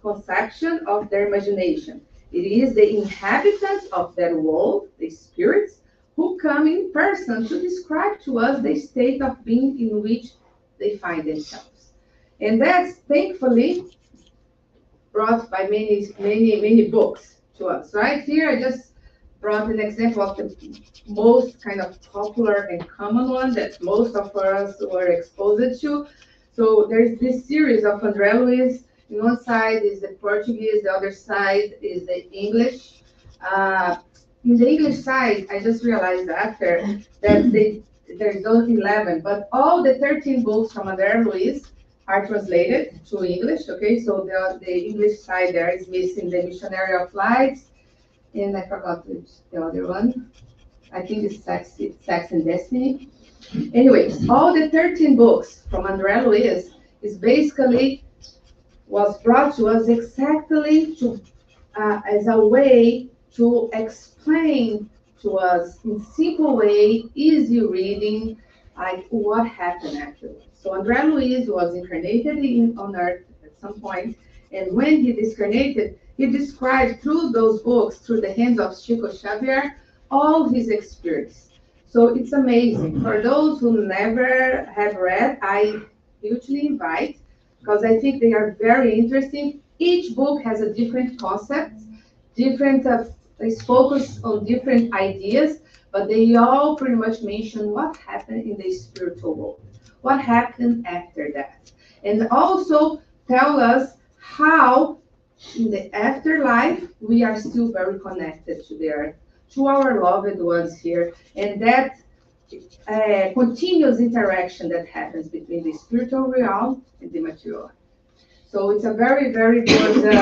conception of their imagination. It is the inhabitants of that world, the spirits, who come in person to describe to us the state of being in which they find themselves. And that's thankfully brought by many books to us, right? Here I just brought an example of the most kind of popular and common one that most of us were exposed to. So there's this series of André Luiz. On one side is the Portuguese, the other side is the English. In the English side, I just realized after that there's only 11, but all the 13 books from André Luiz are translated to English, okay? So the English side there is missing the Missionary of Lights, and I forgot which the other one. I think it's Sex and Destiny. Anyways, all the 13 books from André Luiz is basically was brought to us exactly to as a way to explain to us in simple way, easy reading, like what happened actually. So André Luiz was incarnated on Earth at some point, and when he discarnated, he described through those books, through the hands of Chico Xavier, all his experience. So it's amazing. For those who never have read, I hugely invite, because I think they are very interesting. Each book has a different concept, different, is focused on different ideas, but they all pretty much mention what happened in the spiritual world, what happened after that, and also tell us how in the afterlife we are still very connected to the earth, to our loved ones here, and that continuous interaction that happens between the spiritual realm and the material life. So it's a very, very good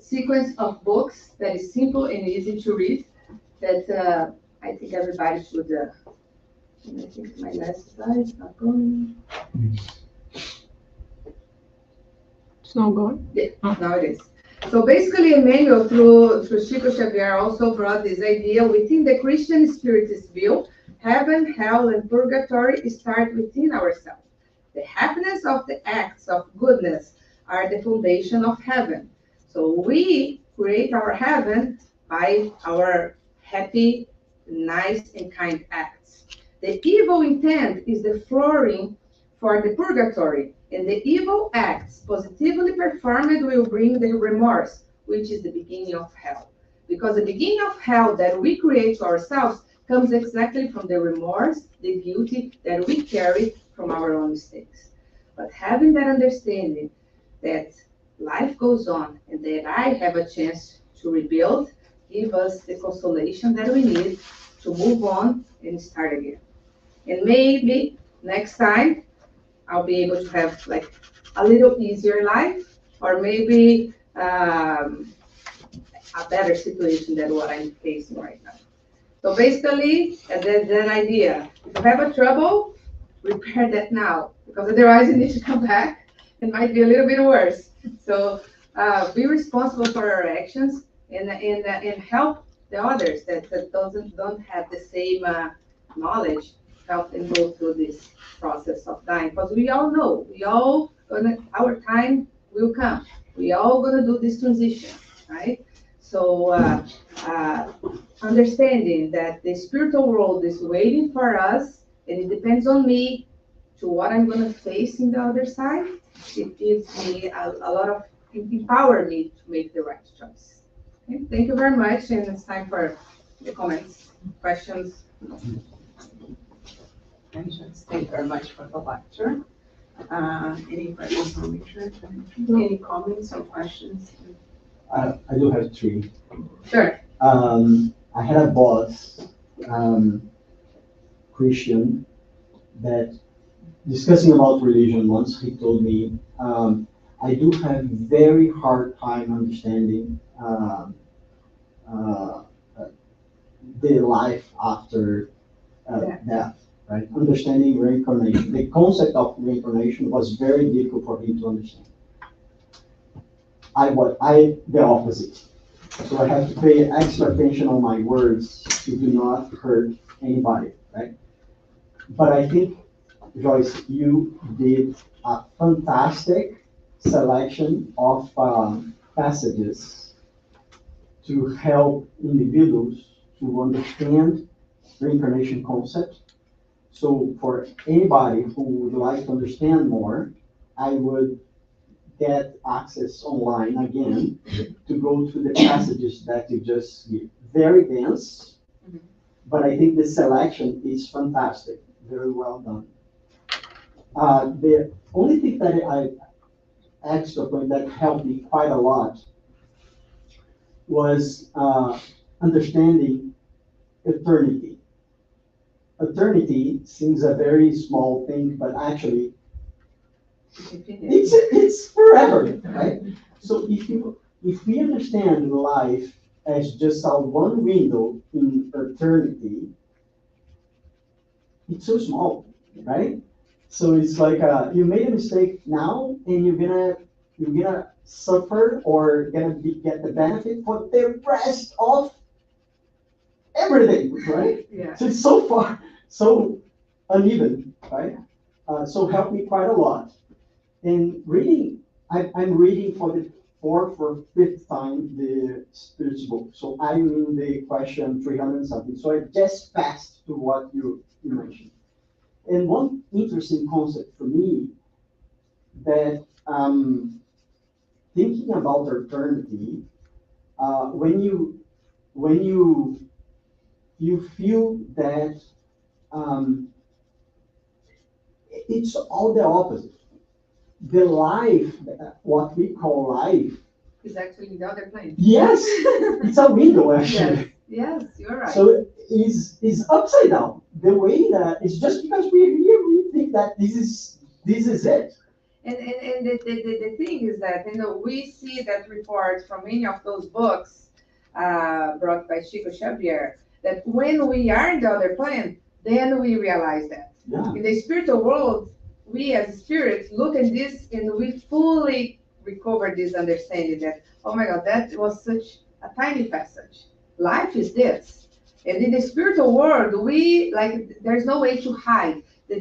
sequence of books that is simple and easy to read that I think everybody should. And I think my last slide is not going. It's not going? Yeah, now it is. So basically, Emmanuel, through Chico Xavier, also brought this idea within the Christian Spiritist view. Heaven, hell, and purgatory start within ourselves. The happiness of the acts of goodness are the foundation of heaven. So we create our heaven by our happy, nice, and kind acts. The evil intent is the flooring for the purgatory, and the evil acts positively performed will bring the remorse, which is the beginning of hell. Because the beginning of hell that we create to ourselves comes exactly from the remorse, the guilty that we carry from our own mistakes. But having that understanding that life goes on and that I have a chance to rebuild, give us the consolation that we need to move on and start again. And maybe next time I'll be able to have like a little easier life, or maybe a better situation than what I'm facing right now. So basically, there's an idea. If you have a trouble, repair that now, because otherwise you need to come back. It might be a little bit worse. So be responsible for your actions and help the others that don't have the same knowledge. Help them go through this process of dying, because we all know our time will come. We all gonna do this transition, right? So understanding that the spiritual world is waiting for us, and it depends on me to what I'm gonna face in the other side. It gives me a lot of empower me to make the right choice. Okay? Thank you very much, and it's time for the comments, questions. Thank you very much for the lecture. Any questions from Richard? Any comments or questions? I do have three. Sure. I had a boss, Christian, that discussing about religion once, he told me, I do have very hard time understanding the life after death, right? Understanding reincarnation. The concept of reincarnation was very difficult for him to understand. I the opposite. So I have to pay extra attention on my words to do not hurt anybody, right? But I think, Joyce, you did a fantastic selection of passages to help individuals to understand reincarnation concept. So for anybody who would like to understand more, I would get access online again to go through the passages that you just give. Very dense, but I think the selection is fantastic. Very well done. The only thing that I extra point that helped me quite a lot was understanding eternity. Eternity seems a very small thing, but actually it's forever, right? So if we understand life as just a one window in eternity, it's so small, right? So it's like you made a mistake now, and you're gonna suffer or get the benefit for the rest of everything, right? Yeah. So it's so far, so uneven, right? So helped me quite a lot. And reading, I'm reading for the fourth or fifth time the Spiritist book. So I'm in the question 300 and something. So I just passed to what you mentioned. And one interesting concept for me that thinking about eternity, when you feel that um, it's all the opposite. The life, what we call life, It's actually the other plane. yes, it's a window actually. Yes, you're right. So it's upside down. The way that it's just because we're here, we think that this is it. And the thing is that, we see that report from many of those books brought by Chico Xavier, that when we are in the other plane, then we realize that. Yeah. In the spiritual world, we as spirits look at this and we fully recover this understanding that, oh my God, that was such a tiny passage. Life is this. And in the spiritual world, there's no way to hide the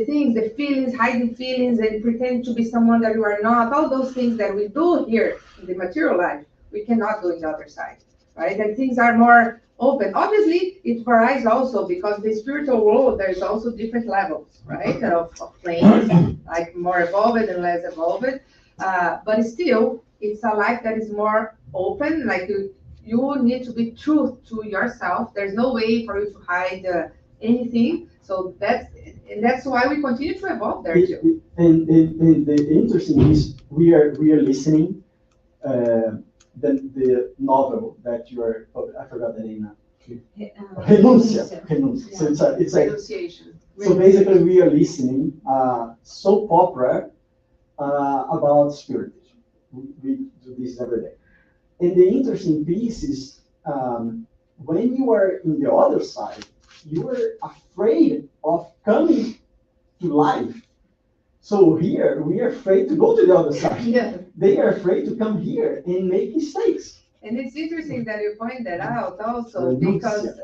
things, the feelings, hiding feelings, and pretend to be someone that you are not. All those things that we do here in the material life, we cannot do in the other side, right? And things are more open. Obviously, it varies also because the spiritual world, there's also different levels, right, of planes, like more evolved and less evolved. But still, it's a life that is more open. Like you need to be true to yourself. There's no way for you to hide anything. So that's why we continue to evolve there too. And the interesting is we are listening the novel that you are, I forgot the name now. Renuncia. So it's like Renunciation. so basically we are listening soap opera about spiritism. We do this every day. And the interesting piece is when you are in the other side, you are afraid of coming to life. So here we are afraid to go to the other side. Yeah. They are afraid to come here and make mistakes. And it's interesting that you point that out also, Renuncia. because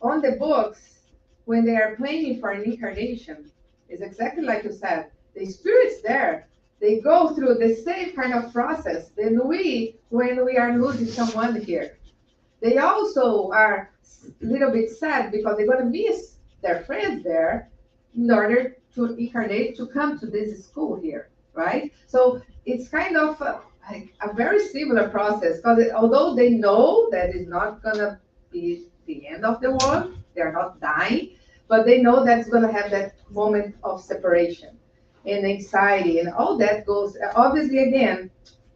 on the books, when they are planning for an incarnation, it's exactly like you said. The spirits there, they go through the same kind of process than when we are losing someone here. They also are a little bit sad because they're going to miss their friends there in order to incarnate to come to this school here, right? So it's kind of like a very similar process because although they know that it's not going to be the end of the world, they're not dying, but they know that's going to have that moment of separation and anxiety and all that goes, obviously, again,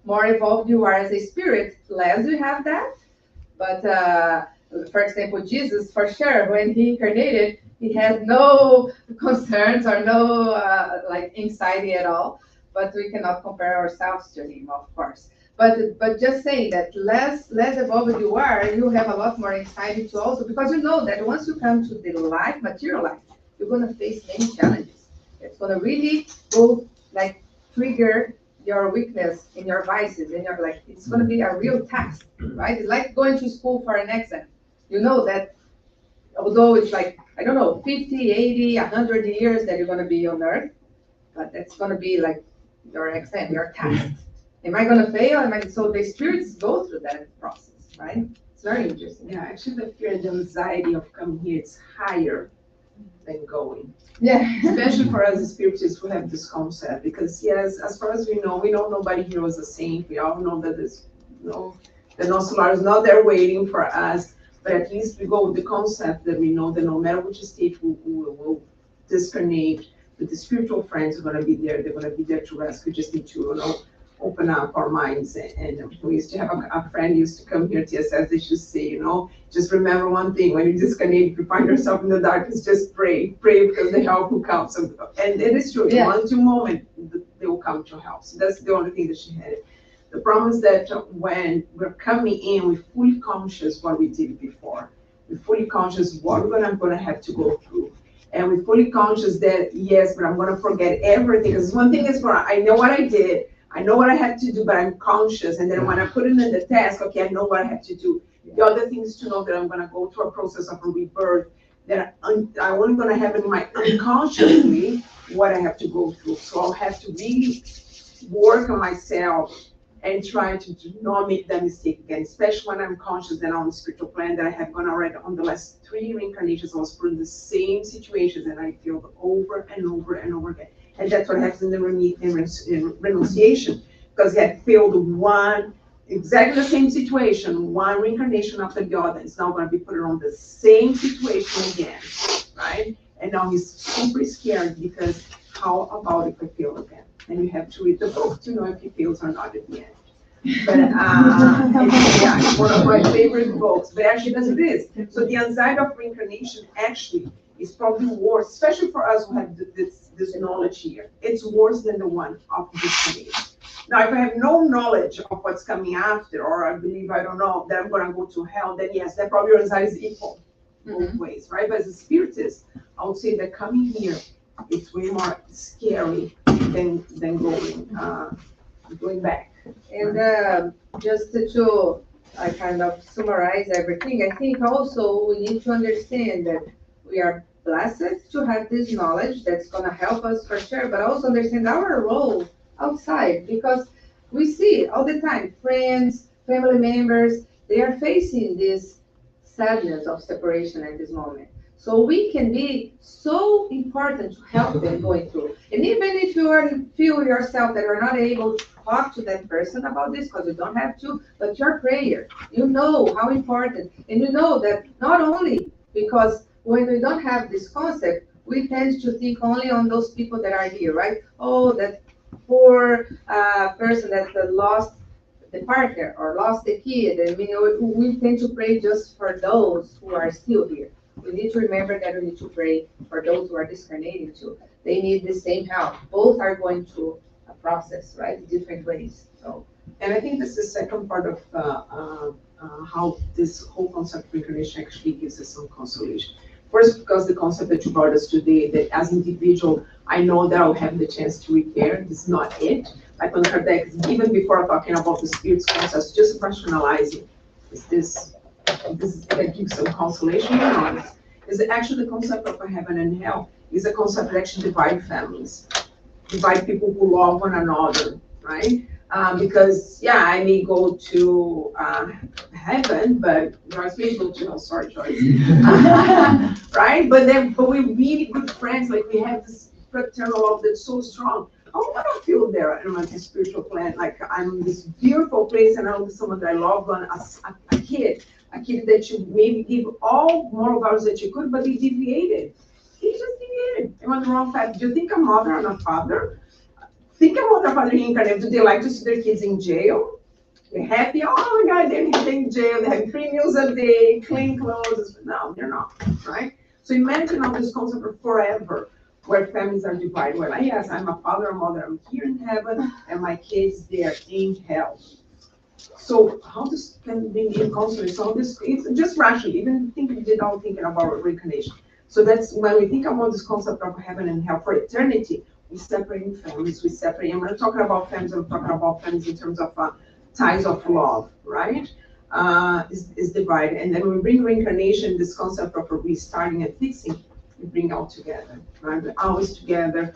more evolved you are as a spirit, less you have that. But for example, Jesus, for sure, when he incarnated, he had no concerns or no anxiety at all. But we cannot compare ourselves to him, of course. But just saying that less evolved you are, you have a lot more anxiety too also, because you know that once you come to the material life, you're going to face many challenges. It's going to really go trigger your weakness and your vices, and it's going to be a real test, right? It's like going to school for an exam. You know that although it's I don't know, 50, 80, 100 years that you're going to be on earth, but that's going to be like your exam, your test. Am I going to fail? So the spirits go through that process, right? It's very interesting. Yeah, actually the fear and the anxiety of coming here is higher than going. Yeah. Especially for us as spiritists who have this concept, because yes, as far as we know nobody here was a saint. We all know that there's the no solar is not there waiting for us, but at least we go with the concept that we know that no matter which state we will discarnate, but the spiritual friends are going to be there. They're going to be there to rescue. We just need to open up our minds. And we used to have a friend used to come here, TSS, they should say, just remember one thing: when you disconnect, if you find yourself in the darkness, just pray because the help will come. So, and it is true. Yeah. Once you moment, they will come to help. So that's the only thing that she had. The problem is that when we're coming in, we're fully conscious what we did before. We're fully conscious what I'm going to have to go through. And we're fully conscious that, yes, but I'm going to forget everything. Because one thing is, I know what I did. I know what I have to do, but I'm conscious. And then when I put it in the task, okay, I know what I have to do. The other thing is to know that I'm going to go through a process of a rebirth, that I'm only going to have in my unconsciously what I have to go through. So I'll have to really work on myself and try to do not make that mistake again, especially when I'm conscious that on the spiritual plan that I have gone already on the last 3 reincarnations, I was put in the same situations and I failed over and over and over again. And that's what happens in the renunciation, because he had failed one, exactly the same situation, one reincarnation after the other. It's now going to be put on the same situation again, right? And now he's super scared because how about if I fail again? And you have to read the book to know if he fails or not at the end. But it's one of my favorite books. But actually, that's this. So the anxiety of reincarnation actually is probably worse, especially for us who have this knowledge here. It's worse than the one of discrimination. Now, if I have no knowledge of what's coming after, or I believe, I don't know, that I'm going to go to hell, then yes, that probably your anxiety is equal both ways, right? But as a spiritist, I would say that coming here, it's way more scary than going back. And just to kind of summarize everything, I think also we need to understand that we are blessed to have this knowledge that's going to help us for sure, but also understand our role outside, because we see all the time friends, family members, they are facing this sadness of separation at this moment. So we can be so important to help them going through. And even if you feel yourself that you're not able to talk to that person about this, because you don't have to, but your prayer, you know how important. And you know that not only because when we don't have this concept, we tend to think only on those people that are here, right? Oh, that poor person that lost the partner or lost the kid. And we tend to pray just for those who are still here. We need to remember that we need to pray for those who are discarnating too. They need the same help. Both are going through a process, right? Different ways. So, and I think this is the second part of how this whole concept of reincarnation actually gives us some consolation. First, because the concept that you brought us today, that as an individual, I know that I'll have the chance to repair. This is not it. Like when Kardec, even before talking about the spirit's concept, just rationalizing, is this that gives some consolation or not? Is actually the concept of a heaven and hell is a concept that actually divide families, divide people who love one another, right? Because I may go to heaven, but Joyce may go to hell. Sorry, Joyce. Right? But we're really good friends. Like we have this fraternal love that's so strong. I want to feel there in my spiritual plan. Like I'm in this beautiful place, and I'm with someone that I love, a kid that you maybe give all moral values that you could, but they deviated. He just deviated. They went the wrong path. Do you think a mother and a father? Think about a father reincarnated. Do they like to see their kids in jail? They're happy. Oh my God, they're in jail. They have 3 meals a day, clean clothes. No, they're not, right? So imagine all this concept of forever, where families are divided. Well, yes, I'm a father or mother. I'm here in heaven, and my kids, they're in hell. So how this can be in consolation? So this, it's just rational. Even without thinking about reincarnation. So that's when we think about this concept of heaven and hell for eternity. We separate families. We separate. And we're not talking about families. I'm talking about families in terms of ties of love, right? Is divided. And then when we bring reincarnation, this concept of restarting and fixing, we bring all together, right? We're always together.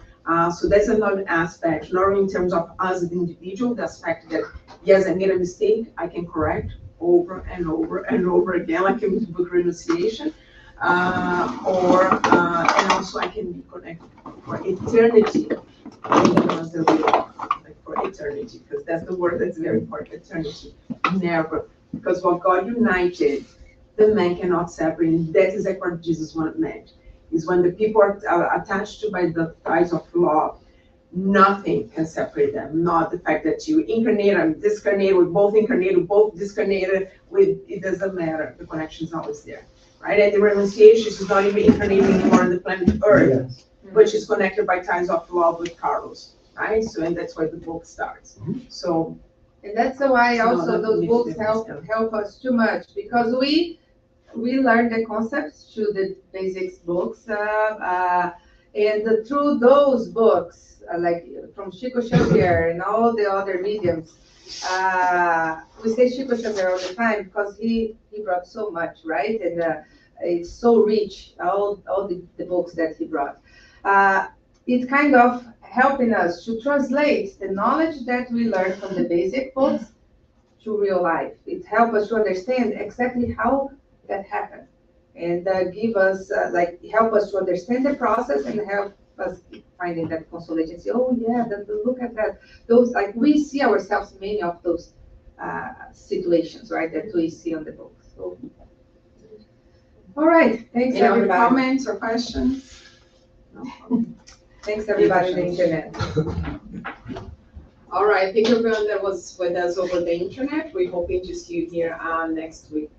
So that's another aspect, not only in terms of us as an individual, the aspect that, yes, I made a mistake, I can correct over and over and over again, like in the book Renunciation, and also I can be connected for eternity, like for eternity, because that's the word that's very important, eternity, never, because what God united, the man cannot separate, and that is exactly what Jesus meant. Is when the people are attached to by the ties of love, nothing can separate them. Not the fact that you incarnate and discarnate, we both incarnated, both discarnated, it doesn't matter. The connection is always there, right? And the renunciation is not even incarnating anymore on the planet Earth, yes, but she's connected by ties of love with Carlos, right? So, and that's where the book starts. So, and that's why also those books help us too much, because we learn the concepts through the basics books, and through those books, like from Chico Xavier and all the other mediums. We say Chico Xavier all the time because he brought so much, right? And it's so rich, all the books that he brought. it's kind of helping us to translate the knowledge that we learned from the basic books to real life. It helps us to understand exactly how that happened and give us, help us to understand the process and help us finding that consolation. Say, oh yeah, look at that. Those, like, we see ourselves in many of those situations, right, that we see on the book. So, all right, thanks Any other everybody. comments or questions? No? Thanks everybody on the internet. All right, thank you everyone that was with us over the internet. We're hoping to see you here next week.